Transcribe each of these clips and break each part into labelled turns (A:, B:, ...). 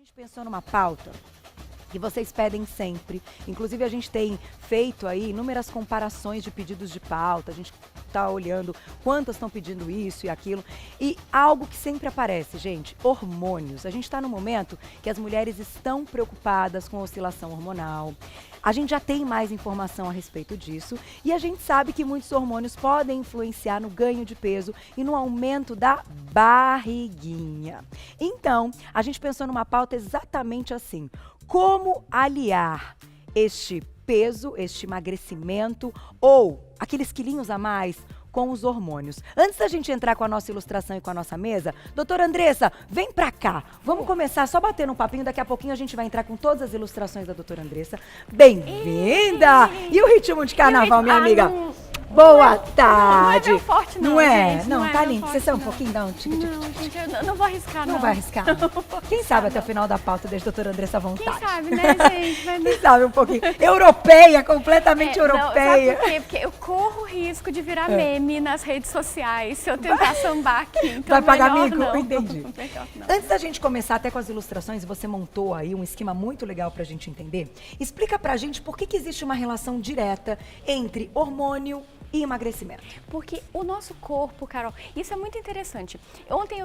A: gente pensou numa pauta que vocês pedem sempre. Inclusive, a gente tem feito aí inúmeras comparações de pedidos de pauta. A gente está olhando quantas estão pedindo isso e aquilo. E algo que sempre aparece, gente, hormônios. A gente está no momento que as mulheres estão preocupadas com a oscilação hormonal. A gente já tem mais informação a respeito disso e a gente sabe que muitos hormônios podem influenciar no ganho de peso e no aumento da barriguinha. Então, a gente pensou numa pauta exatamente assim: como aliar este peso, este emagrecimento ou aqueles quilinhos a mais com os hormônios. Antes da gente entrar com a nossa ilustração e com a nossa mesa, doutora Andressa, vem pra cá. Vamos começar só batendo um papinho, daqui a pouquinho a gente vai entrar com todas as ilustrações da doutora Andressa. Bem-vinda! E o ritmo de carnaval, minha amiga? Boa tarde!
B: Não é meu forte, não.
A: Não é?
B: Gente,
A: não,
B: não
A: tá
B: é
A: lindo.
B: meu
A: Você sabe um
B: forte,
A: pouquinho? Dá um tique-tique.
B: Não, gente, eu não vou arriscar, não.
A: Não vai arriscar. Quem sabe até o final da pauta deixa a doutora Andressa à vontade.
B: Quem sabe, né, gente? Vai
A: Quem sabe um pouquinho. Europeia, completamente
B: Não,
A: europeia.
B: sabe por quê? Porque eu corro risco de virar meme nas redes sociais se eu tentar sambar aqui. Então
A: Vai pagar
B: melhor
A: mico?
B: não.
A: Entendi.
B: Melhor não.
A: Antes da gente começar até com as ilustrações, você montou aí um esquema muito legal pra gente entender. Explica pra gente por que existe uma relação direta entre hormônio e emagrecimento.
B: Porque o nosso corpo, Carol, isso é muito interessante. Ontem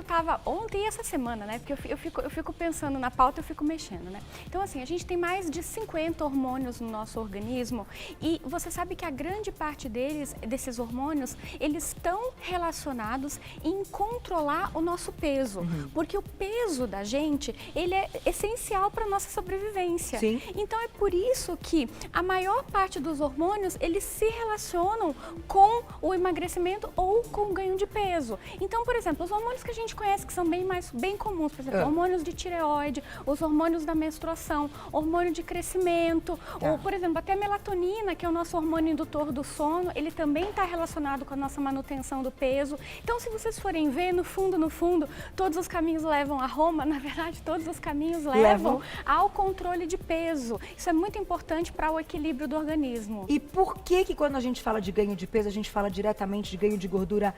B: e essa semana, né? Porque eu fico pensando na pauta, eu fico mexendo, né? Então, assim, a gente tem mais de 50 hormônios no nosso organismo e você sabe que a grande parte desses hormônios, eles estão relacionados em controlar o nosso peso. Porque o peso da gente, ele é essencial para nossa sobrevivência.
A: Sim.
B: Então, é por isso que a maior parte dos hormônios, eles se relacionam com o emagrecimento ou com o ganho de peso. Então, por exemplo, os hormônios que a gente conhece que são bem comuns, por exemplo, hormônios de tireoide, os hormônios da menstruação, hormônio de crescimento, ou, por exemplo, até melatonina, que é o nosso hormônio indutor do sono, ele também está relacionado com a nossa manutenção do peso. Então, se vocês forem ver, no fundo, todos os caminhos levam a Roma, na verdade, todos os caminhos levam ao controle de peso. Isso é muito importante para o equilíbrio do organismo.
A: E por que quando a gente fala de ganho de peso, a gente fala diretamente de ganho de gordura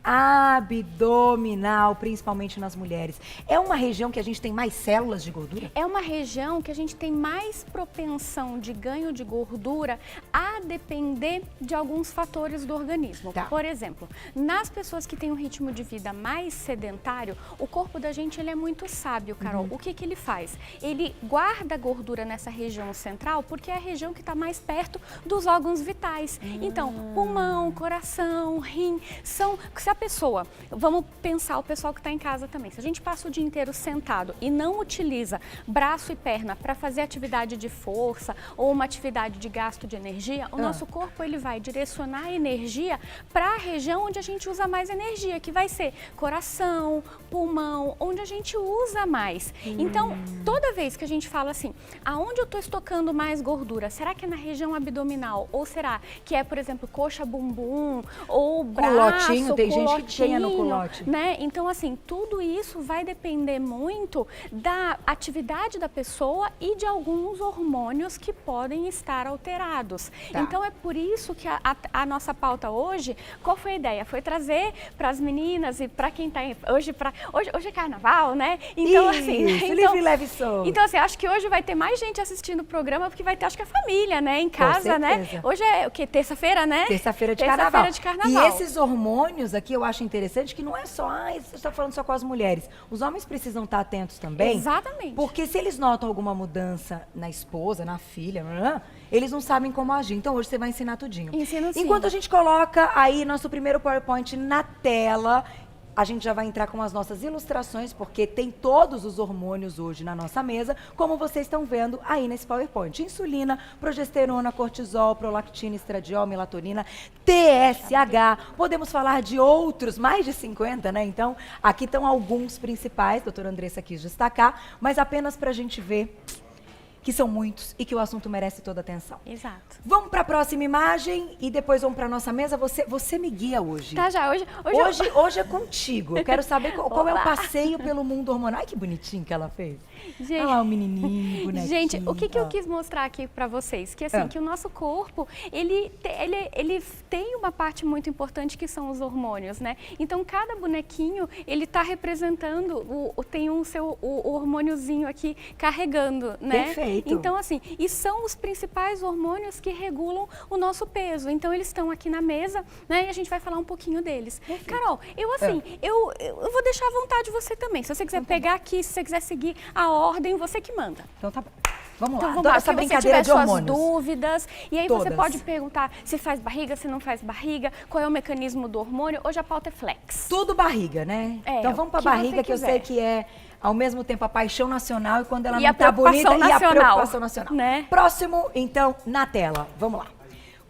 A: abdominal, principalmente nas mulheres? É uma região que a gente tem mais células de gordura?
B: É uma região que a gente tem mais propensão de ganho de gordura a depender de alguns fatores do organismo.
A: Tá.
B: Por exemplo, nas pessoas que têm um ritmo de vida mais sedentário, o corpo da gente ele é muito sábio, Carol. O que ele faz? Ele guarda a gordura nessa região central porque é a região que está mais perto dos órgãos vitais. Então, pulmão, coração, rim, se a pessoa, vamos pensar o pessoal que está em casa também, se a gente passa o dia inteiro sentado e não utiliza braço e perna para fazer atividade de força ou uma atividade de gasto de energia, o nosso corpo ele vai direcionar a energia para a região onde a gente usa mais energia, que vai ser coração, pulmão, onde a gente usa mais. Então, toda vez que a gente fala assim, aonde eu estou estocando mais gordura, será que é na região abdominal ou será que é, por exemplo, coxa, bumbum ou braço,
A: Culotinho, tem gente que ganha no culote.
B: né? Então, assim, tudo isso vai depender muito da atividade da pessoa e de alguns hormônios que podem estar alterados.
A: Tá.
B: Então, é por isso que a nossa pauta hoje, qual foi a ideia? Foi trazer para as meninas e para quem está hoje é carnaval, né? Então,
A: Isso,
B: assim,
A: livre, leve e solto.
B: então, assim, acho que hoje vai ter mais gente assistindo o programa porque vai ter, acho que a família, né? Em casa, né?
A: certeza.
B: Hoje é o quê? Terça-feira, né?
A: Terça-feira de carnaval.
B: Terça-feira de carnaval.
A: E esses hormônios aqui eu acho interessante que não é só, você está falando só com as mulheres. Os homens precisam estar atentos também.
B: Exatamente.
A: Porque se eles notam alguma mudança na esposa, na filha, eles não sabem como agir. Então hoje você vai ensinar tudinho.
B: Ensino sim.
A: Enquanto a gente coloca aí nosso primeiro PowerPoint na tela, a gente já vai entrar com as nossas ilustrações, porque tem todos os hormônios hoje na nossa mesa, como vocês estão vendo aí nesse PowerPoint. Insulina, progesterona, cortisol, prolactina, estradiol, melatonina, TSH. Podemos falar de outros, mais de 50, né? Então, aqui estão alguns principais, a doutora Andressa quis destacar, mas apenas para a gente ver que são muitos e que o assunto merece toda a atenção.
B: Exato.
A: Vamos para a próxima imagem e depois vamos para nossa mesa. Você me guia hoje.
B: Tá, já.
A: Hoje é contigo. Eu quero saber qual é o
B: Olá.
A: passeio pelo mundo hormonal. Ai, que bonitinho que ela fez.
B: Gente,
A: Olha lá o menininho, bonequinho.
B: Gente, o que eu
A: ó.
B: quis mostrar aqui pra vocês? Que assim, que o nosso corpo, ele tem uma parte muito importante que são os hormônios, né? Então, cada bonequinho, ele tá representando, tem o hormôniozinho aqui carregando, né?
A: Perfeito.
B: Então, assim, e são os principais hormônios que regulam o nosso peso. Então, eles estão aqui na mesa, né? E a gente vai falar um pouquinho deles.
A: Perfeito.
B: Carol, eu vou deixar à vontade você também. Se você quiser pegar aqui, se você quiser seguir a ordem, você que manda.
A: Então tá bom. Vamos
B: Então
A: lá.
B: vamos lá,
A: Essa
B: se você
A: brincadeira
B: tiver
A: de
B: suas
A: hormônios.
B: dúvidas, e aí você
A: Todas.
B: pode perguntar se faz barriga, se não faz barriga, qual é o mecanismo do hormônio. Hoje a pauta é flex.
A: Tudo barriga, né?
B: É,
A: então vamos pra
B: o que você
A: barriga, que eu
B: quiser.
A: sei que é ao mesmo tempo a paixão nacional e quando ela
B: E
A: não
B: a
A: tá bonita
B: preocupação
A: e a
B: nacional,
A: preocupação nacional.
B: né?
A: Próximo, então, na tela. Vamos lá.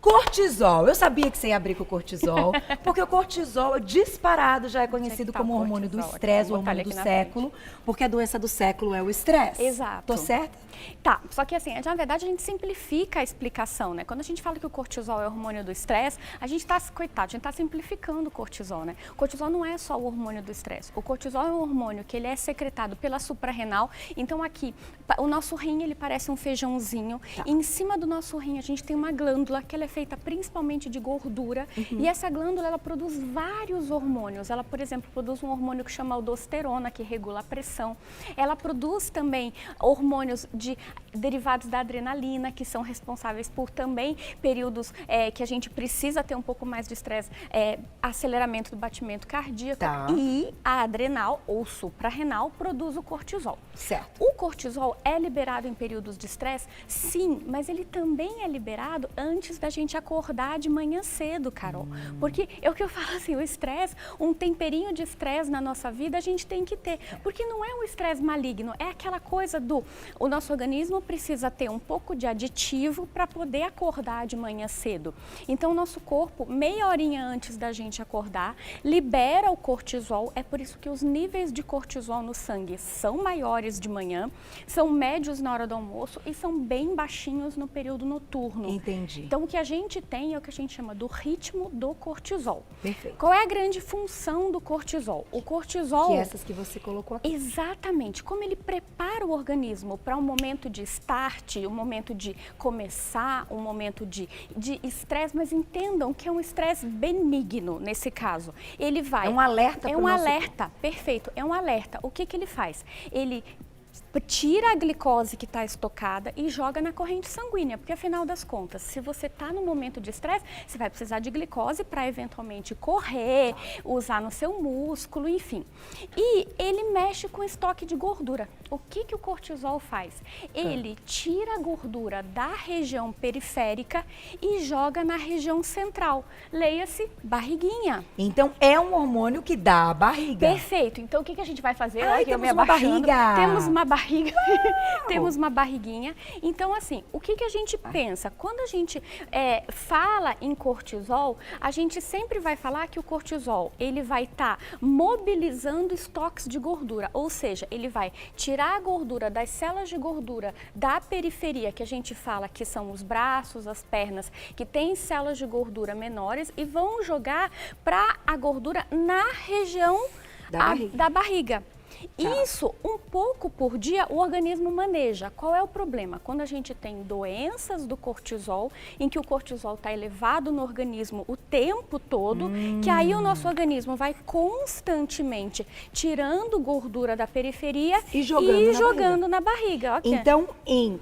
A: Cortisol. Eu sabia que você ia abrir com o cortisol, porque o cortisol disparado já é conhecido
B: tá
A: como
B: o
A: o hormônio do
B: cortisol?
A: estresse, o
B: Vou botar ele
A: hormônio do
B: aqui na
A: século, porque a doença do século é o estresse.
B: Exato.
A: Tô certa?
B: Tá, só que assim, na verdade a gente simplifica a explicação, né? Quando a gente fala que o cortisol é o hormônio do estresse, a gente tá, coitado, a gente tá simplificando o cortisol, né? O cortisol não é só o hormônio do estresse. O cortisol é um hormônio que ele é secretado pela suprarrenal. Então aqui, o nosso rim, ele parece um feijãozinho.
A: Tá.
B: E em cima do nosso rim, a gente tem uma glândula que ela é feita principalmente de gordura. E essa glândula, ela produz vários hormônios. Ela, por exemplo, produz um hormônio que chama aldosterona, que regula a pressão. Ela produz também hormônios derivados da adrenalina, que são responsáveis por também períodos que a gente precisa ter um pouco mais de estresse, aceleramento do batimento cardíaco.
A: Tá.
B: E a adrenal, ou suprarrenal, produz o cortisol.
A: Certo.
B: O cortisol é liberado em períodos de estresse? Sim, mas ele também é liberado antes da gente acordar de manhã cedo, Carol. Porque é o que eu falo assim, o estresse, um temperinho de estresse na nossa vida a gente tem que ter. Porque não é um estresse maligno, é aquela coisa o nosso organismo precisa ter um pouco de aditivo para poder acordar de manhã cedo. Então, o nosso corpo, meia horinha antes da gente acordar, libera o cortisol. É por isso que os níveis de cortisol no sangue são maiores de manhã, são médios na hora do almoço e são bem baixinhos no período noturno.
A: Entendi.
B: Então, o que a gente tem é o que a gente chama do ritmo do cortisol.
A: Perfeito.
B: Qual é a grande função do cortisol? O cortisol...
A: Que essas que você colocou aqui.
B: Exatamente. Como ele prepara o organismo para um momento de start, um momento de começar, um momento de estresse, mas entendam que é um estresse benigno nesse caso. Ele vai...
A: É um alerta para
B: É
A: o
B: um
A: nosso
B: alerta, perfeito. É um alerta. O que ele faz? Ele tira a glicose que está estocada e joga na corrente sanguínea, porque afinal das contas, se você está no momento de estresse, você vai precisar de glicose para eventualmente correr, usar no seu músculo, enfim. E ele mexe com o estoque de gordura. O que o cortisol faz? Ele tira a gordura da região periférica e joga na região central. Leia-se barriguinha.
A: Então, é um hormônio que dá a barriga.
B: Perfeito. Então, o que a gente vai fazer?
A: Ai,
B: Olha que eu
A: temos
B: me
A: uma
B: abaixando.
A: barriga.
B: Temos uma barriga. Temos uma barriguinha. Então, assim, o que a gente pensa? Quando a gente fala em cortisol, a gente sempre vai falar que o cortisol, ele vai estar mobilizando estoques de gordura. Ou seja, ele vai tirar a gordura das células de gordura da periferia, que a gente fala que são os braços, as pernas, que têm células de gordura menores e vão jogar para a gordura na região da barriga. Isso, um pouco por dia, o organismo maneja. Qual é o problema? Quando a gente tem doenças do cortisol, em que o cortisol está elevado no organismo o tempo todo, que aí o nosso organismo vai constantemente tirando gordura da periferia
A: E jogando
B: na barriga. Okay.
A: Então, em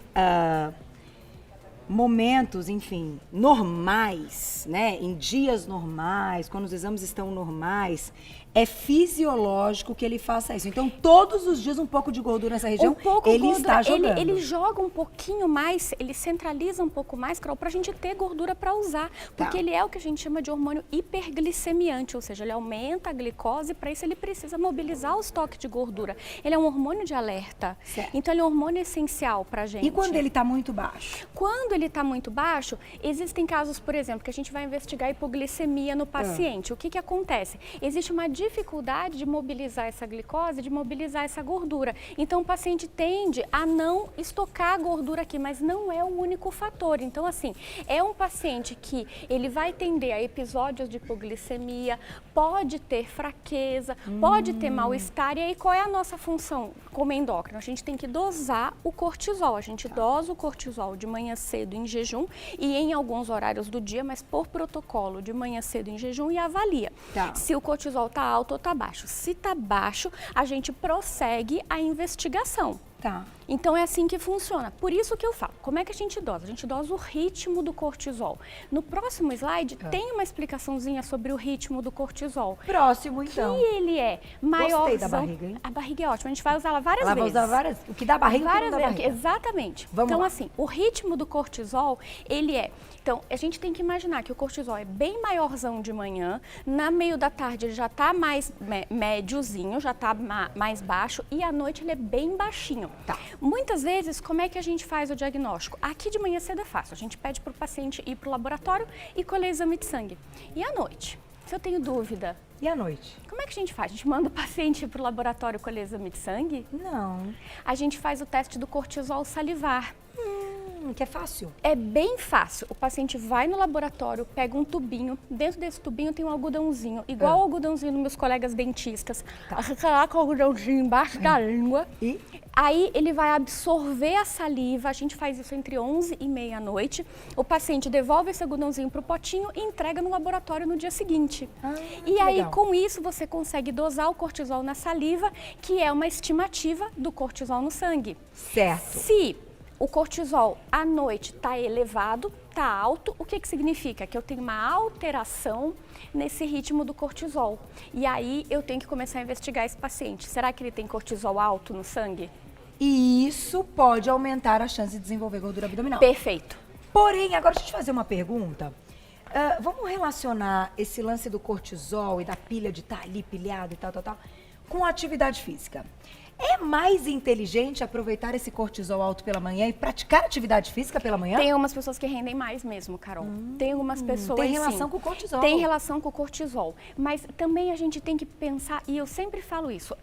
A: momentos, enfim, normais, né? Em dias normais, quando os exames estão normais, é fisiológico que ele faça isso. Então, todos os dias um pouco de gordura nessa região, ele está jogando.
B: Ele joga um pouquinho mais, ele centraliza um pouco mais, Carol, para a gente ter gordura para usar. Porque ele é o que a gente chama de hormônio hiperglicemiante, ou seja, ele aumenta a glicose, para isso ele precisa mobilizar o estoque de gordura. Ele é um hormônio de alerta.
A: Certo.
B: Então, ele é um hormônio essencial para a gente.
A: E quando ele está muito baixo?
B: Quando ele está muito baixo, existem casos, por exemplo, que a gente vai investigar hipoglicemia no paciente. O que acontece? Existe uma dificuldade de mobilizar essa glicose, de mobilizar essa gordura. Então, o paciente tende a não estocar a gordura aqui, mas não é o único fator. Então, assim, é um paciente que ele vai tender a episódios de hipoglicemia, pode ter fraqueza, pode ter mal-estar. E aí, qual é a nossa função como endócrino? A gente tem que dosar o cortisol. A gente dosa o cortisol de manhã cedo em jejum e em alguns horários do dia, mas por protocolo, de manhã cedo em jejum, e avalia se o cortisol está alto ou está baixo. Se está baixo, a gente prossegue a investigação. Então é assim que funciona. Por isso que eu falo, como é que a gente dosa? A gente dosa o ritmo do cortisol. No próximo slide tem uma explicaçãozinha sobre o ritmo do cortisol.
A: Próximo, então.
B: Que ele é maior.
A: Gostei da barriga, hein?
B: A barriga é ótima, a gente vai usar ela várias vezes.
A: Vai usar várias, o que dá barriga, o que não dá barriga.
B: Exatamente.
A: Vamos
B: então,
A: lá.
B: assim, o ritmo do cortisol, ele é... Então, a gente tem que imaginar que o cortisol é bem maiorzão de manhã, na meio da tarde ele já está mais médiozinho, já está mais baixo, e à noite ele é bem baixinho. Muitas vezes, como é que a gente faz o diagnóstico? Aqui de manhã cedo é fácil, a gente pede para o paciente ir para o laboratório e colher exame de sangue. E à noite? Se eu tenho dúvida...
A: E à noite?
B: Como é que a gente faz? A gente manda o paciente para o laboratório colher exame de sangue?
A: Não.
B: A gente faz o teste do cortisol salivar.
A: Que é fácil.
B: É bem fácil. O paciente vai no laboratório, pega um tubinho, dentro desse tubinho tem um algodãozinho, igual o algodãozinho dos meus colegas dentistas. Coloca o algodãozinho embaixo da língua.
A: E?
B: Aí ele vai absorver a saliva, a gente faz isso entre 11 e meia-noite. O paciente devolve esse algodãozinho para o potinho e entrega no laboratório no dia seguinte. E aí,
A: legal.
B: com isso, você consegue dosar o cortisol na saliva, que é uma estimativa do cortisol no sangue.
A: Certo.
B: Se o cortisol à noite está elevado, está alto, o que significa? Que eu tenho uma alteração nesse ritmo do cortisol. E aí eu tenho que começar a investigar esse paciente. Será que ele tem cortisol alto no sangue?
A: E isso pode aumentar a chance de desenvolver gordura abdominal.
B: Perfeito.
A: Porém, agora deixa eu te fazer uma pergunta. Vamos relacionar esse lance do cortisol e da pilha de estar ali pilhado e tal, com a atividade física. É mais inteligente aproveitar esse cortisol alto pela manhã e praticar atividade física pela manhã?
B: Tem algumas pessoas que rendem mais mesmo, Carol. Tem algumas pessoas,
A: tem relação
B: sim,
A: com o cortisol.
B: Tem relação com o cortisol. Mas também a gente tem que pensar, e eu sempre falo isso,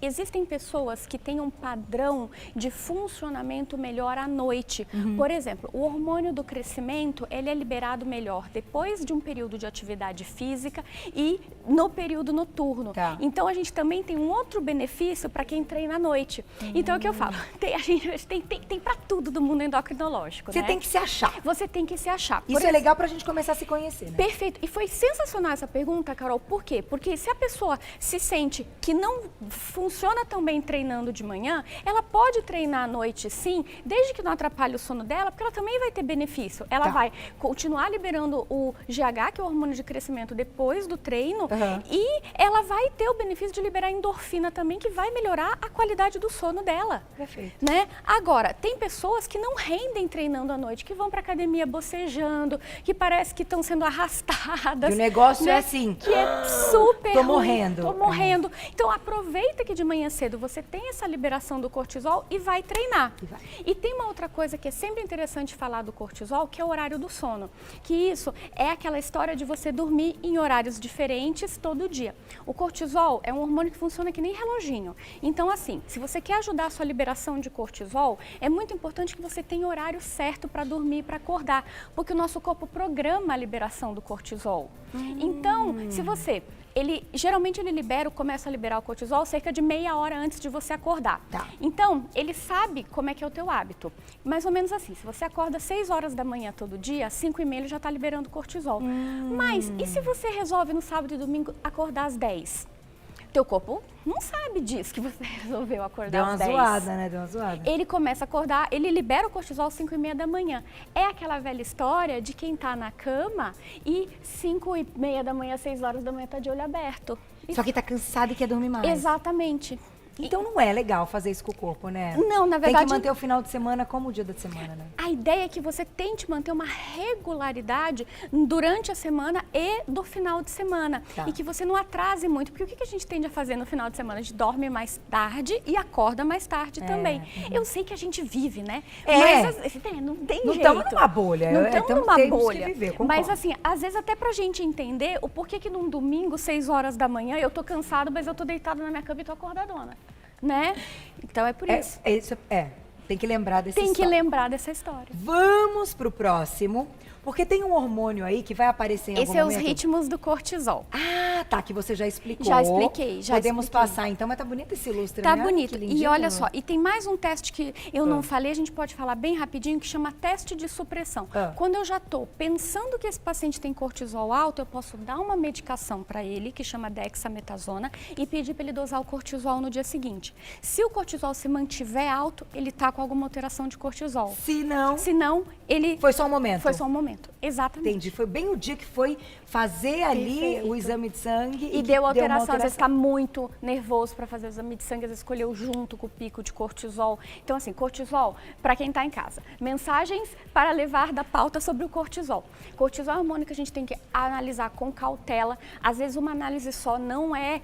B: existem pessoas que têm um padrão de funcionamento melhor à noite. Por exemplo, o hormônio do crescimento, ele é liberado melhor depois de um período de atividade física e no período noturno. Então, a gente também tem um outro benefício para quem treina à noite. Então, é o que eu falo, a gente tem para tudo do mundo endocrinológico.
A: Você tem que se achar.
B: Você tem que se achar.
A: Isso é legal para a gente começar a se conhecer, né?
B: Perfeito. E foi sensacional essa pergunta, Carol. Por quê? Porque se a pessoa se sente que não funciona tão bem treinando de manhã, ela pode treinar à noite sim, desde que não atrapalhe o sono dela, porque ela também vai ter benefício. Ela vai continuar liberando o GH, que é o hormônio de crescimento, depois do treino, e ela vai ter o benefício de liberar endorfina também, que vai melhorar a qualidade do sono dela.
A: Perfeito.
B: Né? Agora, tem pessoas que não rendem treinando à noite, que vão para academia bocejando, que parece que estão sendo arrastadas.
A: E o negócio
B: né?
A: é assim.
B: Que é super
A: Tô
B: ruim.
A: morrendo.
B: Tô morrendo. Então, aproveita que de manhã cedo você tem essa liberação do cortisol e vai treinar. E tem uma outra coisa que é sempre interessante falar do cortisol, que é o horário do sono. Que isso é aquela história de você dormir em horários diferentes todo dia. O cortisol é um hormônio que funciona que nem reloginho. Então, assim, se você quer ajudar a sua liberação de cortisol, é muito importante que você tenha horário certo para dormir e para acordar, porque o nosso corpo programa a liberação do cortisol. Então, se você... geralmente ele começa a liberar o cortisol cerca de meia hora antes de você acordar. Então, ele sabe como é que é o teu hábito. Mais ou menos assim, se você acorda 6 horas da manhã todo dia, às 5h30 ele já está liberando cortisol. Mas, e se você resolve no sábado e domingo acordar às 10? Teu corpo não sabe disso que você resolveu acordar às 10.
A: Deu uma zoada, né? Deu uma zoada.
B: Ele começa a acordar, ele libera o cortisol às 5h30 da manhã. É aquela velha história de quem tá na cama e 5h30 da manhã, 6 horas da manhã tá de olho aberto.
A: Só que tá cansado e quer dormir mais.
B: Exatamente.
A: Então não é legal fazer isso com o corpo, né?
B: Não, na verdade...
A: Tem que manter o final de semana como o dia da semana, né?
B: A ideia é que você tente manter uma regularidade durante a semana e do final de semana.
A: Tá.
B: E que você não atrase muito, porque o que a gente tende a fazer no final de semana? A gente dorme mais tarde e acorda mais tarde também. Eu sei que a gente vive, né? Mas não tem
A: Não
B: jeito.
A: estamos numa bolha.
B: Não estamos numa
A: temos
B: bolha.
A: que viver,
B: Mas assim, às vezes até pra gente entender o porquê que num domingo, 6 horas da manhã, eu tô cansado, mas eu tô deitada na minha cama e tô acordadona. Né? Então é por isso.
A: Tem que lembrar dessa
B: Tem
A: história.
B: que lembrar dessa história.
A: Vamos pro próximo, porque tem um hormônio aí que vai aparecer em algum
B: Esse é
A: momento.
B: os ritmos do cortisol.
A: Ah, tá, que você já explicou.
B: Já expliquei, já
A: Podemos
B: expliquei.
A: passar, então, mas tá bonito esse lustre,
B: Tá
A: né?
B: bonito.
A: Que
B: E
A: lindinho.
B: olha só, e tem mais um teste que eu não falei, a gente pode falar bem rapidinho, que chama teste de supressão. Quando eu já tô pensando que esse paciente tem cortisol alto, eu posso dar uma medicação para ele, que chama dexametasona, e pedir para ele dosar o cortisol no dia seguinte. Se o cortisol se mantiver alto, ele tá com alguma alteração de cortisol.
A: Se não,
B: ele...
A: foi só um momento.
B: Foi só um momento, exatamente.
A: Entendi. Foi bem o dia que foi fazer ali
B: Perfeito.
A: o exame de sangue.
B: E
A: que
B: deu alteração.
A: uma
B: Às vezes está muito nervoso para fazer o exame de sangue, às vezes escolheu junto com o pico de cortisol. Então, assim, cortisol, para quem está em casa. Mensagens para levar da pauta sobre o cortisol. Cortisol é um hormônio que a gente tem que analisar com cautela. Às vezes, uma análise só não é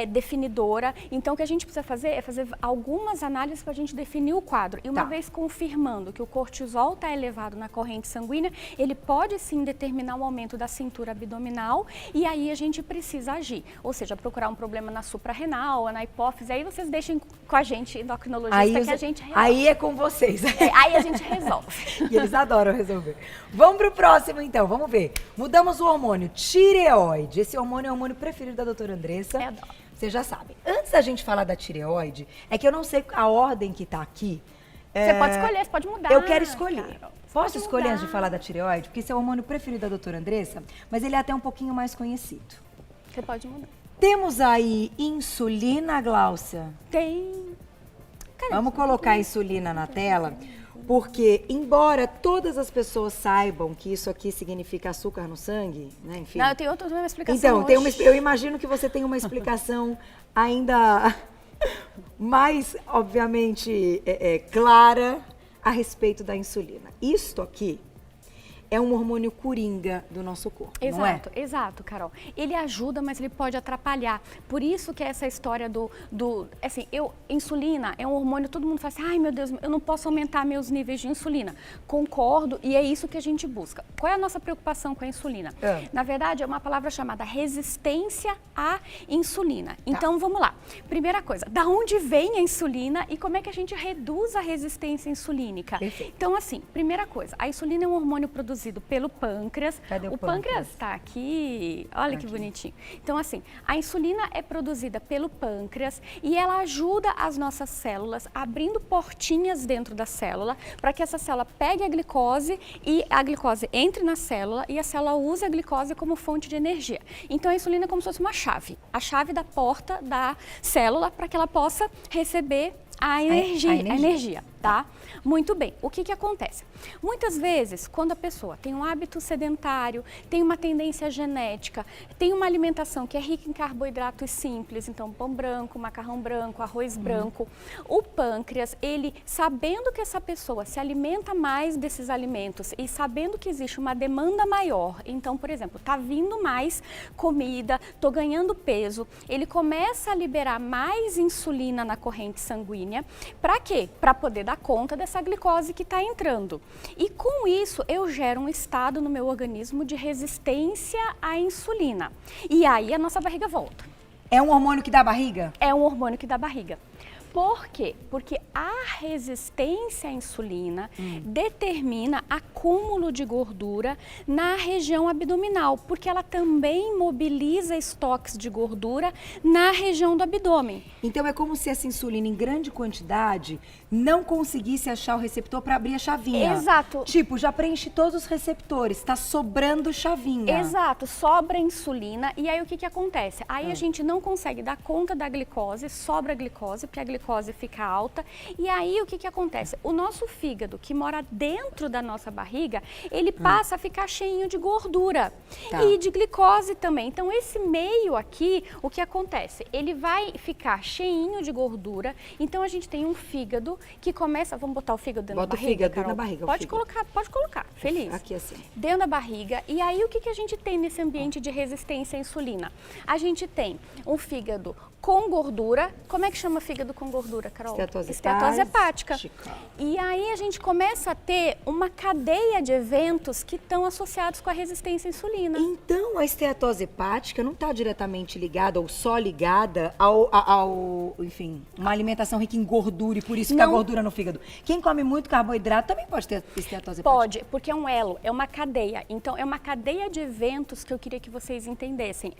B: definidora. Então, o que a gente precisa fazer é fazer algumas análises para a gente definir o quadro. E uma vez confirmando que o cortisol está elevado na corrente sanguínea, ele pode sim determinar um aumento da cintura abdominal e aí a gente precisa agir. Ou seja, procurar um problema na suprarrenal, na hipófise. Aí vocês deixem com a gente, endocrinologista, que a gente resolve.
A: Aí é com vocês.
B: Aí a gente resolve.
A: E eles adoram resolver. Vamos pro próximo, então. Vamos ver. Mudamos o hormônio tireoide. Esse hormônio é o hormônio preferido da doutora Andressa.
B: Eu adoro.
A: Vocês já sabem. Antes da gente falar da tireoide, é que eu não sei a ordem que tá aqui.
B: Você pode escolher, você pode mudar.
A: Eu quero escolher.
B: Carol.
A: Posso escolher antes de falar da tireoide? Porque esse é o hormônio preferido da doutora Andressa, mas ele é até um pouquinho mais conhecido.
B: Você pode mudar.
A: Temos aí insulina, Gláucia.
B: Tem.
A: Vamos colocar a insulina na tela, porque embora todas as pessoas saibam que isso aqui significa açúcar no sangue, né? Enfim.
B: Não, eu tenho outra explicação.
A: Então,
B: hoje.
A: eu imagino que você tem uma explicação ainda mais, obviamente, clara a respeito da insulina. Isto aqui é um hormônio coringa do nosso corpo, não é?
B: Exato, Carol. Ele ajuda, mas ele pode atrapalhar. Por isso que é essa história assim, insulina é um hormônio, todo mundo fala assim, ai meu Deus, eu não posso aumentar meus níveis de insulina. Concordo, e é isso que a gente busca. Qual é a nossa preocupação com a insulina? Na verdade, é uma palavra chamada resistência à insulina. Então, vamos lá. Primeira coisa, da onde vem a insulina e como é que a gente reduz a resistência insulínica?
A: Perfeito.
B: Então, assim, primeira coisa, a insulina é um hormônio produzido pelo pâncreas.
A: Cadê o
B: pâncreas está aqui, olha que bonitinho. Então, assim, a insulina é produzida pelo pâncreas e ela ajuda as nossas células abrindo portinhas dentro da célula para que essa célula pegue a glicose e a glicose entre na célula e a célula use a glicose como fonte de energia. Então, a insulina é como se fosse uma chave, a chave da porta da célula para que ela possa receber a energia, tá? Muito bem. O que acontece? Muitas vezes, quando a pessoa tem um hábito sedentário, tem uma tendência genética, tem uma alimentação que é rica em carboidratos simples, então pão branco, macarrão branco, arroz branco, o pâncreas, ele sabendo que essa pessoa se alimenta mais desses alimentos e sabendo que existe uma demanda maior, então, por exemplo, tá vindo mais comida, tô ganhando peso, ele começa a liberar mais insulina na corrente sanguínea. Para quê? Para poder dar conta dessa glicose que está entrando. E com isso, eu gero um estado no meu organismo de resistência à insulina. E aí a nossa barriga volta.
A: É um hormônio que dá barriga?
B: É um hormônio que dá barriga. Por quê? Porque a resistência à insulina determina acúmulo de gordura na região abdominal, porque ela também mobiliza estoques de gordura na região do abdômen.
A: Então é como se essa insulina em grande quantidade não conseguisse achar o receptor para abrir a chavinha.
B: Exato.
A: Tipo, já preenche todos os receptores, está sobrando chavinha.
B: Exato, sobra insulina e aí o que acontece? Aí a gente não consegue dar conta da glicose, sobra a glicose, porque a glicose glicose fica alta. E aí o que que acontece? O nosso fígado, que mora dentro da nossa barriga, ele passa a ficar cheinho de gordura e de glicose também. Então esse meio aqui, o que acontece? Ele vai ficar cheinho de gordura. Então a gente tem um fígado que começa, vamos botar o fígado dentro da barriga,
A: o fígado
B: Carol?
A: na barriga.
B: Pode colocar, feliz.
A: Aqui assim.
B: Dentro da barriga. E aí o que que a gente tem nesse ambiente de resistência à insulina? A gente tem um fígado com gordura. Como é que chama fígado com gordura, Carol? Esteatose hepática. E aí a gente começa a ter uma cadeia de eventos que estão associados com a resistência à insulina.
A: Então, a esteatose hepática não está diretamente ligada ou só ligada enfim, uma alimentação rica em gordura e por isso fica gordura no fígado. Quem come muito carboidrato também pode ter esteatose hepática?
B: Pode, porque é um elo, é uma cadeia. Então, é uma cadeia de eventos que eu queria que vocês entendessem.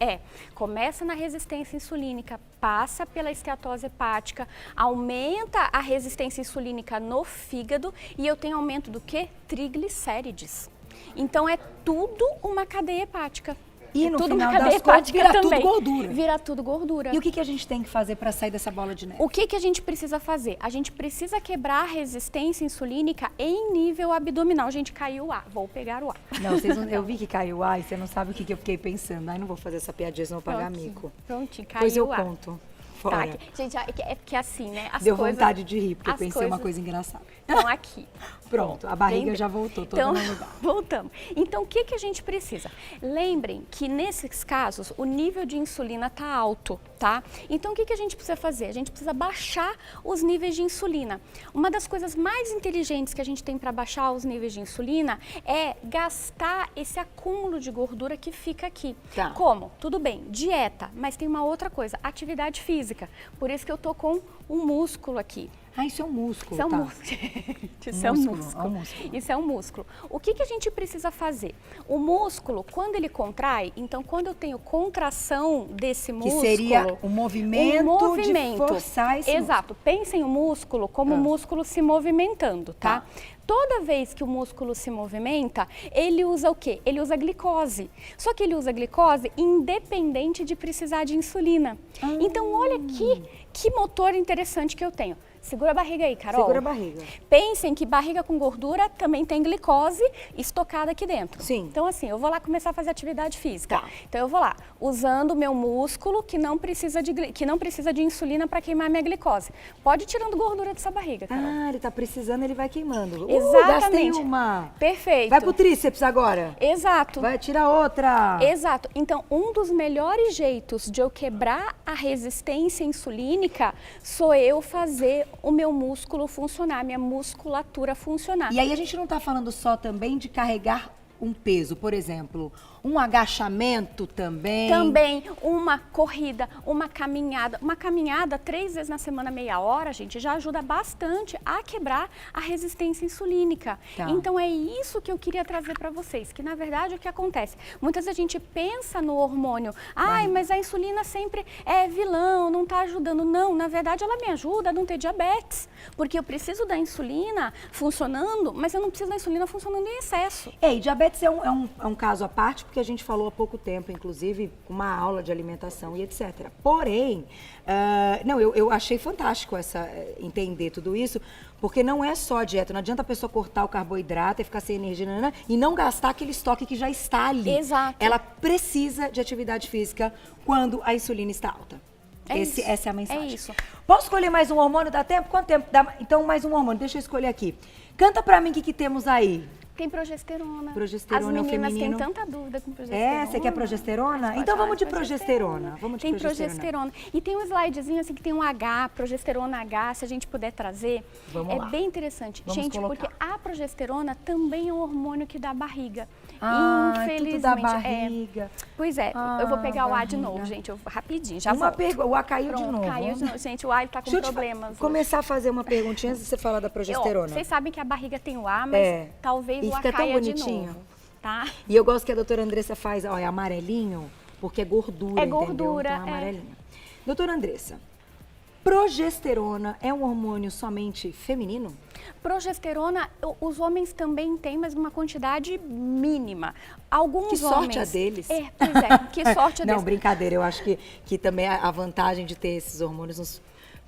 B: Começa na resistência insulínica, passa pela esteatose hepática, aumenta a resistência insulínica no fígado e eu tenho aumento do quê? Triglicérides. Então é tudo uma cadeia hepática.
A: E no final das contas vira tudo gordura.
B: Vira tudo gordura.
A: E o que a gente tem que fazer para sair dessa bola de neve?
B: O que a gente precisa fazer? A gente precisa quebrar a resistência insulínica em nível abdominal. Gente, caiu o ar. Vou pegar o ar.
A: Não, eu vi que caiu o ar e você não sabe o que eu fiquei pensando. Ai, não vou fazer essa piadinha, senão vou pagar mico.
B: Prontinho, caiu
A: pois eu
B: o ar.
A: conto.
B: Tá, gente, é porque assim, né?
A: Deu vontade de rir, porque eu pensei uma coisa engraçada.
B: Estão aqui.
A: Pronto, a barriga já voltou toda no lugar.
B: Voltamos. Então, o que a gente precisa? Lembrem que nesses casos, o nível de insulina está alto, tá? Então, o que a gente precisa fazer? A gente precisa baixar os níveis de insulina. Uma das coisas mais inteligentes que a gente tem para baixar os níveis de insulina é gastar esse acúmulo de gordura que fica aqui.
A: Tá.
B: Como? Tudo bem, dieta, mas tem uma outra coisa, atividade física. Por isso que eu tô com um músculo aqui.
A: Ah, isso é um músculo,
B: Isso é um
A: tá.
B: músculo. Isso é um músculo. Isso é um músculo. O que a gente precisa fazer? O músculo, quando ele contrai, então quando eu tenho contração desse músculo...
A: Que seria o movimento de forçar esse
B: Exato. Pensem o músculo como o músculo se movimentando, tá? Toda vez que o músculo se movimenta, ele usa o quê? Ele usa glicose. Só que ele usa glicose independente de precisar de insulina. Então, olha que motor interessante que eu tenho. Segura a barriga aí, Carol.
A: Segura a barriga.
B: Pensem que barriga com gordura também tem glicose estocada aqui dentro.
A: Sim.
B: Então, assim, eu vou lá começar a fazer atividade física.
A: Tá.
B: Então, eu vou lá, usando o meu músculo que não precisa de insulina para queimar minha glicose. Pode ir tirando gordura dessa barriga, Carol.
A: Ah, ele tá precisando, ele vai queimando.
B: Exatamente.
A: Gastei uma.
B: Perfeito.
A: Vai pro tríceps agora.
B: Exato.
A: Vai tirar outra.
B: Exato. Então, um dos melhores jeitos de eu quebrar a resistência insulínica sou eu fazer o meu músculo funcionar, minha musculatura funcionar.
A: E aí a gente não tá falando só também de carregar um peso, por exemplo, um agachamento também.
B: Também uma corrida, uma caminhada. Uma caminhada 3 vezes na semana, meia hora, gente, já ajuda bastante a quebrar a resistência insulínica.
A: Tá.
B: Então é isso que eu queria trazer para vocês, que na verdade o que acontece? Muitas vezes a gente pensa no hormônio, ai, mas a insulina sempre é vilão, não tá ajudando. Não, na verdade ela me ajuda a não ter diabetes, porque eu preciso da insulina funcionando, mas eu não preciso da insulina funcionando em excesso.
A: E diabetes é um caso à parte, porque a gente falou há pouco tempo, inclusive, uma aula de alimentação e etc. Porém, eu achei fantástico entender tudo isso, porque não é só a dieta, não adianta a pessoa cortar o carboidrato e ficar sem energia e não gastar aquele estoque que já está ali.
B: Exato.
A: Ela precisa de atividade física quando a insulina está alta. Essa é a mensagem.
B: É isso.
A: Posso escolher mais um hormônio? Dá tempo? Quanto tempo? Então, mais um hormônio. Deixa eu escolher aqui. Canta pra mim o que temos aí.
B: Tem progesterona.
A: Progesterona é o
B: feminino. As meninas têm tanta dúvida com progesterona.
A: Você quer progesterona? Então vamos de progesterona.
B: Tem progesterona. E tem um slidezinho assim que tem um H, progesterona H, se a gente puder trazer.
A: Vamos lá.
B: É bem interessante.
A: Vamos
B: gente,
A: colocar.
B: porque a progesterona também é um hormônio que dá barriga.
A: Infelizmente. Tudo da barriga.
B: Pois é, eu vou pegar o A de novo, gente. Rapidinho, já
A: uma
B: volto.
A: O A caiu de novo.
B: Caiu de novo. Gente, o A tá com problemas.
A: Começar a fazer uma perguntinha antes de você falar da progesterona.
B: Vocês sabem que a barriga tem o A, mas talvez o A caia de novo. Tá?
A: E eu gosto que a doutora Andressa faz, é amarelinho, porque é gordura,
B: é gordura,
A: então é amarelinho. Doutora Andressa, progesterona é um hormônio somente feminino?
B: Progesterona, os homens também têm, mas uma quantidade mínima. Alguns
A: que sorte
B: homens...
A: a deles.
B: Pois é, que sorte a deles.
A: Não, brincadeira, eu acho que também a vantagem de ter esses hormônios nos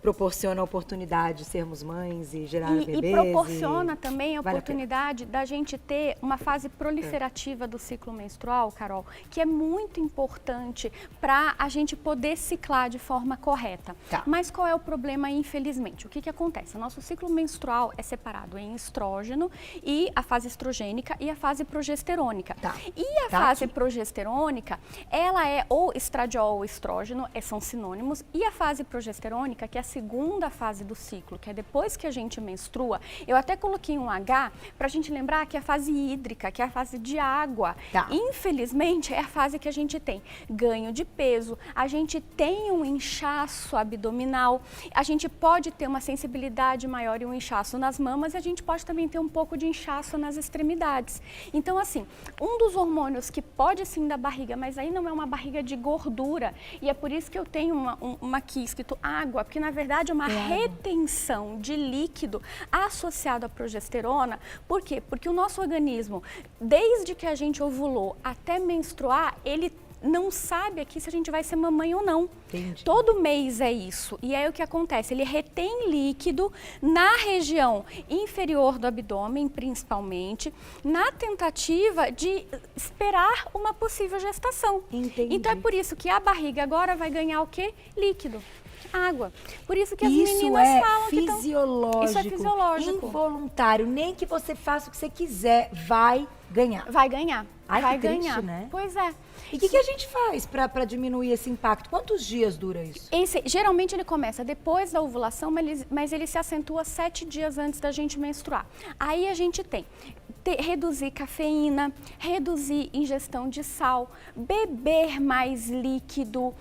A: proporciona a oportunidade de sermos mães e gerar bebês.
B: E proporciona também a
A: vale
B: oportunidade da gente ter uma fase proliferativa do ciclo menstrual, Carol, que é muito importante para a gente poder ciclar de forma correta.
A: Tá.
B: Mas qual é o problema, infelizmente? O que acontece? O nosso ciclo menstrual é separado em estrógeno e a fase estrogênica e a fase progesterônica.
A: Tá.
B: E a fase progesterônica, ela é ou estradiol ou estrógeno, são sinônimos, e a fase progesterônica, que é a segunda fase do ciclo, que é depois que a gente menstrua, eu até coloquei um H para a gente lembrar que é a fase hídrica, que é a fase de água.
A: Tá.
B: Infelizmente, é a fase que a gente tem ganho de peso, a gente tem um inchaço abdominal, a gente pode ter uma sensibilidade maior e um inchaço nas mamas, e a gente pode também ter um pouco de inchaço nas extremidades. Então, assim, um dos hormônios que pode sim dar barriga, mas aí não é uma barriga de gordura, e é por isso que eu tenho uma aqui escrito água, porque na verdade é uma retenção de líquido associado à progesterona. Por quê? Porque o nosso organismo, desde que a gente ovulou até menstruar, ele não sabe aqui se a gente vai ser mamãe ou não.
A: Entendi.
B: Todo mês é isso. E aí o que acontece? Ele retém líquido na região inferior do abdômen, principalmente, na tentativa de esperar uma possível gestação.
A: Entendi.
B: Então é por isso que a barriga agora vai ganhar o quê? Líquido. Água. Por isso que as meninas falam que
A: fisiológico,
B: isso é fisiológico.
A: Involuntário. Nem que você faça o que você quiser, vai ganhar.
B: Vai ganhar.
A: Ai,
B: vai
A: que triste,
B: ganhar.
A: né?
B: Pois é.
A: E o que a gente faz para diminuir esse impacto? Quantos dias dura isso?
B: Geralmente ele começa depois da ovulação, mas ele se acentua 7 dias antes da gente menstruar. Aí a gente tem reduzir cafeína, reduzir ingestão de sal, beber mais líquido.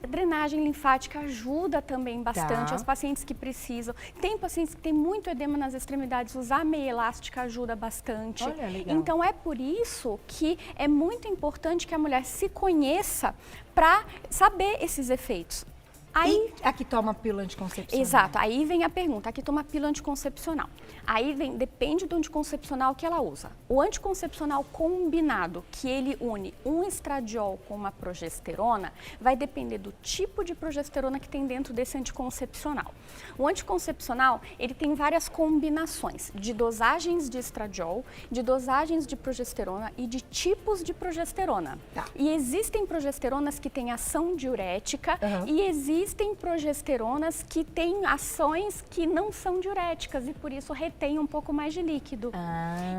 B: Drenagem linfática ajuda também bastante as pacientes que precisam. Tem pacientes que têm muito edema nas extremidades, usar meia elástica ajuda bastante.
A: Olha, legal.
B: Então é por isso que é muito importante que a mulher se conheça para saber esses efeitos.
A: Aí, a que toma pílula anticoncepcional?
B: Exato, aí vem a pergunta, a que toma pílula anticoncepcional. Aí depende do anticoncepcional que ela usa. O anticoncepcional combinado, que ele une um estradiol com uma progesterona, vai depender do tipo de progesterona que tem dentro desse anticoncepcional. O anticoncepcional, ele tem várias combinações de dosagens de estradiol, de dosagens de progesterona e de tipos de progesterona.
A: Tá.
B: E existem progesteronas que têm ação diurética e existem progesteronas que têm ações que não são diuréticas e por isso retém um pouco mais de líquido.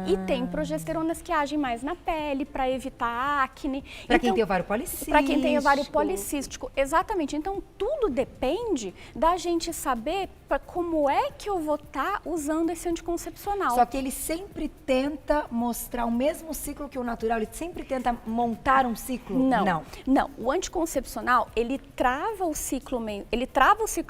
B: E tem progesteronas que agem mais na pele para evitar acne.
A: Para quem tem ovário policístico.
B: Para quem tem ovário policístico, exatamente. Então tudo depende da gente saber como é que eu vou estar usando esse anticoncepcional.
A: Só que ele sempre tenta mostrar o mesmo ciclo que o natural, ele sempre tenta montar um ciclo?
B: Não. O anticoncepcional, ele trava o ciclo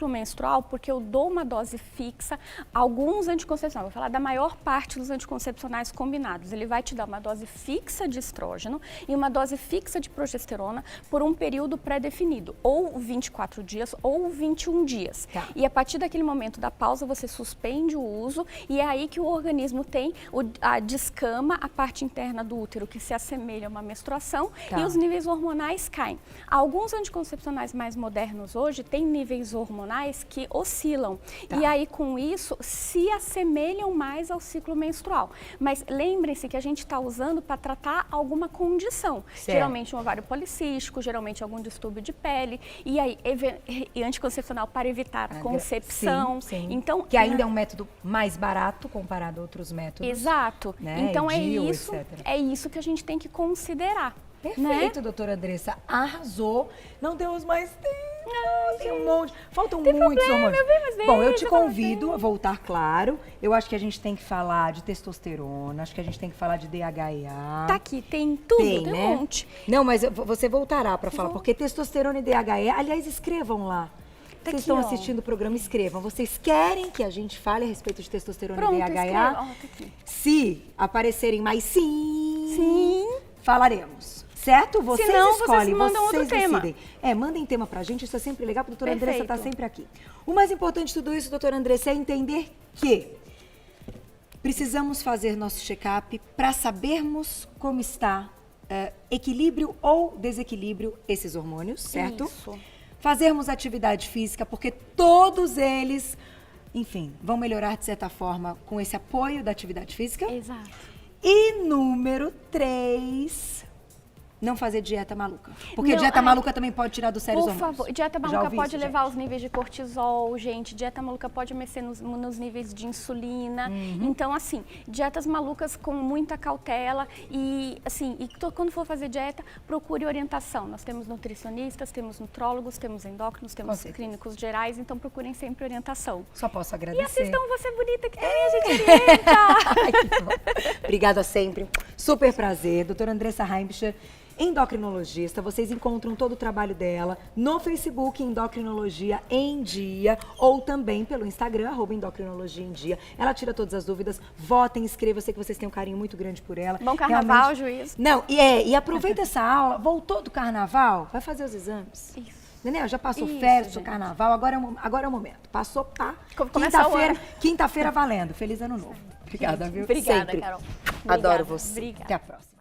B: menstrual porque eu dou uma dose fixa. Alguns anticoncepcionais, vou falar da maior parte dos anticoncepcionais combinados, ele vai te dar uma dose fixa de estrógeno e uma dose fixa de progesterona por um período pré-definido, ou 24 dias ou 21 dias.
A: Tá.
B: E a partir daquele momento da pausa, você suspende o uso e é aí que o organismo tem a descama, a parte interna do útero, que se assemelha a uma menstruação, e os níveis hormonais caem. Alguns anticoncepcionais mais modernos hoje têm níveis hormonais que oscilam. E aí, com isso, se assemelham mais ao ciclo menstrual. Mas lembrem-se que a gente está usando para tratar alguma condição.
A: Certo.
B: Geralmente um ovário policístico, geralmente algum distúrbio de pele. E aí, e anticoncepcional para evitar concepção.
A: Sim.
B: Então,
A: que ainda é um método mais barato comparado a outros métodos.
B: Exato.
A: Né?
B: Então
A: DIU,
B: é isso que a gente tem que considerar.
A: Perfeito,
B: né?
A: doutora Andressa. Arrasou. Não temos mais tempo. Tem um monte. Faltam muitos hormônios. Bom, eu te convido a voltar, claro. Eu acho que a gente tem que falar de testosterona, acho que a gente tem que falar de DHEA.
B: Tá aqui, tem tudo, tem
A: né?
B: um monte.
A: Não, mas você voltará para falar, porque testosterona e DHEA, aliás, escrevam lá. Vocês estão assistindo o programa, escrevam. Vocês querem que a gente fale a respeito de testosterona e DHEA?
B: Tá aqui.
A: Se aparecerem mais sim, falaremos. Certo? Vocês escolhem, vocês decidem. Mandem tema pra gente, isso é sempre legal, porque a doutora Andressa está sempre aqui. O mais importante de tudo isso, doutora Andressa, é entender que precisamos fazer nosso check-up para sabermos como está equilíbrio ou desequilíbrio esses hormônios, certo?
B: Isso.
A: fazermos atividade física, porque todos eles, enfim, vão melhorar de certa forma com esse apoio da atividade física.
B: Exato.
A: E número 3, não fazer dieta maluca. Porque
B: Não,
A: dieta maluca também pode tirar do sério os
B: Por
A: hormônios.
B: favor, dieta
A: Já
B: maluca
A: ouvi
B: pode
A: isso,
B: levar
A: gente.
B: os níveis de cortisol, gente. Dieta maluca pode mexer nos níveis de insulina. Então, assim, dietas malucas com muita cautela e, assim, quando for fazer dieta, procure orientação. Nós temos nutricionistas, temos nutrólogos, temos endócrinos, temos
A: certeza.
B: clínicos gerais, então procurem sempre orientação.
A: Só posso
B: E
A: agradecer.
B: assistam Você Bonita, que também a gente orienta.
A: Ai, que bom. Obrigada sempre. Super prazer. Doutora Andressa Heimbicher, endocrinologista. Vocês encontram todo o trabalho dela no Facebook Endocrinologia em Dia ou também pelo Instagram, @endocrinologia em dia. Ela tira todas as dúvidas. Votem, inscrevam. Eu sei que vocês têm um carinho muito grande por ela.
B: Bom carnaval,
A: Realmente...
B: juiz.
A: Não, e aproveita essa aula. Voltou do carnaval, vai fazer os exames.
B: Isso.
A: Entendeu? Já passou
B: Isso,
A: férias do
B: gente.
A: carnaval, agora é o momento. Passou, pá.
B: Começar o ano.
A: Quinta-feira valendo. Feliz ano novo. Obrigada, viu?
B: Obrigada,
A: Sempre.
B: Carol.
A: Adoro
B: Obrigada,
A: você.
B: obrigada.
A: Até a próxima.